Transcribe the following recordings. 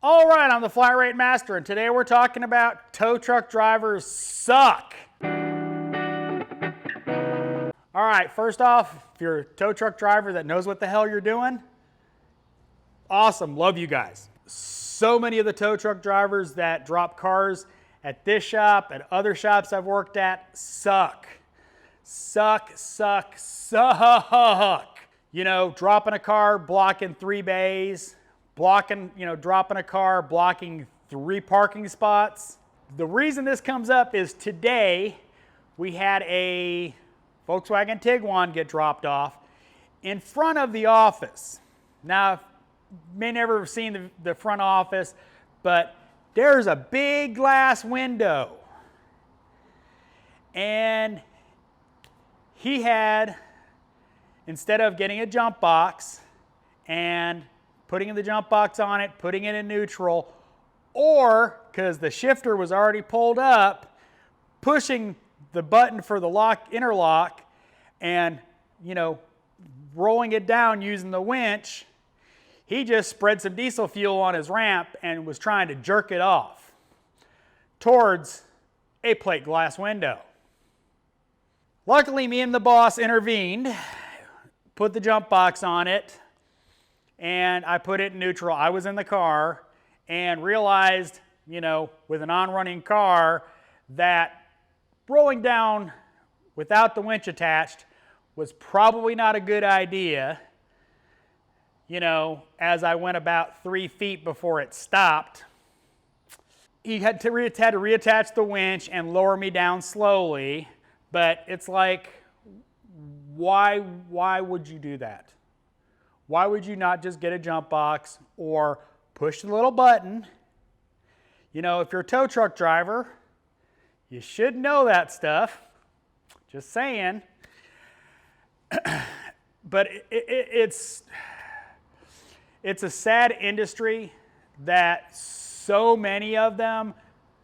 All right, I'm the Flat Rate Master, and today we're talking about tow truck drivers suck. All right, first off, if you're a tow truck driver that knows what the hell you're doing, awesome, love you guys. So many of the tow truck drivers that drop cars at this shop, at other shops I've worked at, suck. Suck. You know, dropping a car, blocking 3 bays, dropping a car, blocking 3 parking spots. The reason this comes up is today we had a Volkswagen Tiguan get dropped off in front of the office. Now, you may never have seen the front office, but there's a big glass window. And he had, instead of getting a jump box and putting the jump box on it, putting it in neutral, or, because the shifter was already pulled up, pushing the button for the interlock and, rolling it down using the winch, he just spread some diesel fuel on his ramp and was trying to jerk it off towards a plate glass window. Luckily, me and the boss intervened, put the jump box on it, and I put it in neutral. I was in the car and realized, with an on-running car, that rolling down without the winch attached was probably not a good idea, as I went about 3 feet before it stopped. He had to reattach the winch and lower me down slowly, but it's like, why would you do that? Why would you not just get a jump box or push the little button? If you're a tow truck driver, you should know that stuff. Just saying. But it's a sad industry that so many of them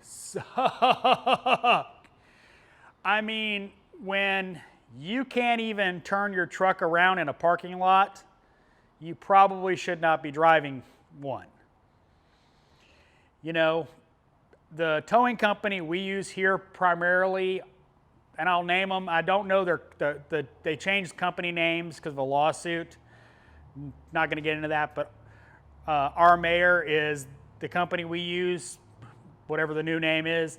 suck. I mean, when you can't even turn your truck around in a parking lot, you probably should not be driving one. The towing company we use here primarily, and I'll name them, I don't know they changed company names because of a lawsuit. Not going to get into that, but our mayor is the company we use, whatever the new name is,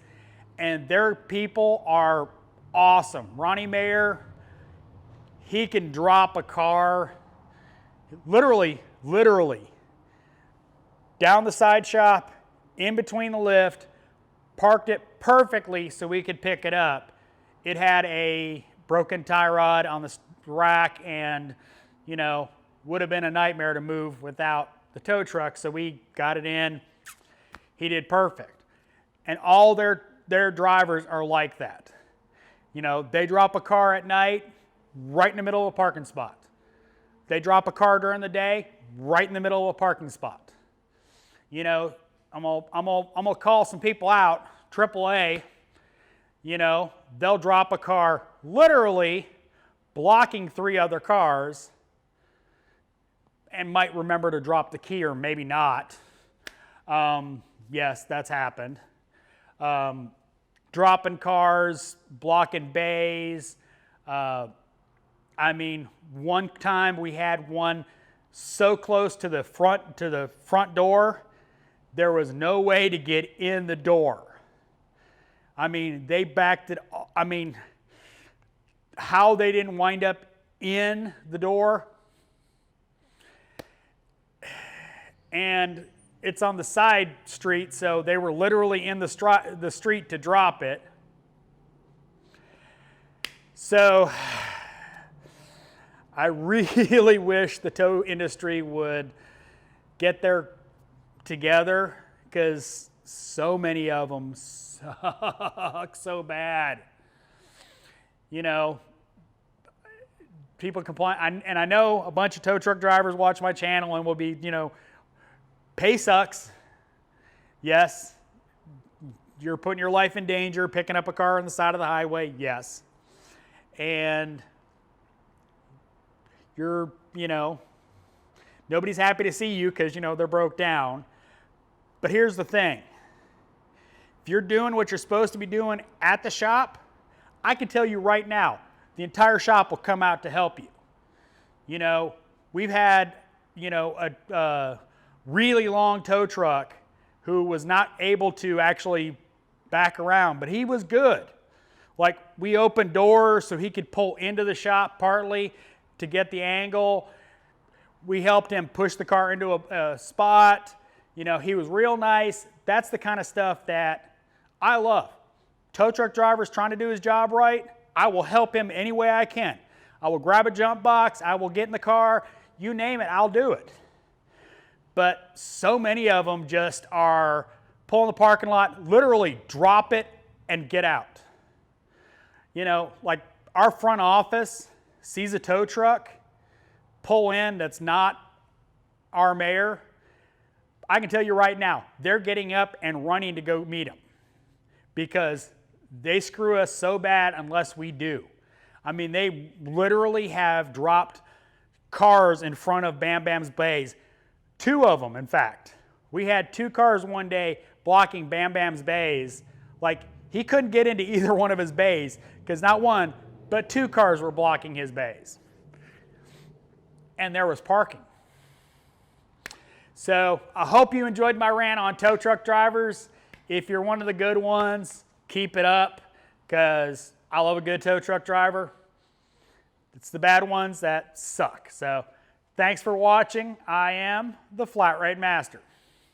and their people are awesome. Ronnie Mayer, he can drop a car literally down the side shop, in between the lift, parked it perfectly so we could pick it up. It had a broken tie rod on the rack and, would have been a nightmare to move without the tow truck, so we got it in. He did perfect. And all their drivers are like that. They drop a car at night right in the middle of a parking spot. They drop a car during the day right in the middle of a parking spot. I'm gonna call some people out, AAA, they'll drop a car literally blocking 3 other cars and might remember to drop the key or maybe not. Yes, that's happened. Dropping cars, blocking bays. One time we had one so close to the front door, there was no way to get in the door. They backed it. How they didn't wind up in the door. And it's on the side street, so they were literally in the street to drop it. So I really wish the tow industry would get their together, because so many of them suck so bad. People complain, and I know a bunch of tow truck drivers watch my channel and will be, pay sucks. Yes. You're putting your life in danger, picking up a car on the side of the highway. Yes. And you're, nobody's happy to see you because, they're broke down. But here's the thing. If you're doing what you're supposed to be doing at the shop, I can tell you right now, the entire shop will come out to help you. You know, we've had, you know, a really long tow truck who was not able to actually back around, but he was good. Like, we opened doors so he could pull into the shop partly to get the angle. We helped him push the car into a spot. You know, he was real nice. That's the kind of stuff that I love. Tow truck driver's trying to do his job right. I will help him any way I can. I will grab a jump box. I will get in the car. You name it, I'll do it. But so many of them just are pull in the parking lot, literally drop it and get out. You know, like our front office sees a tow truck pull in that's not our mayor. I can tell you right now, they're getting up and running to go meet him because they screw us so bad unless we do. I mean, they literally have dropped cars in front of Bam Bam's bays. 2 of them, in fact. We had 2 cars one day blocking Bam Bam's bays. Like, he couldn't get into either one of his bays because not 1, but 2 cars were blocking his bays. And there was parking. So I hope you enjoyed my rant on tow truck drivers. If you're one of the good ones, keep it up because I love a good tow truck driver. It's the bad ones that suck. So thanks for watching. I am the Flat Rate Master.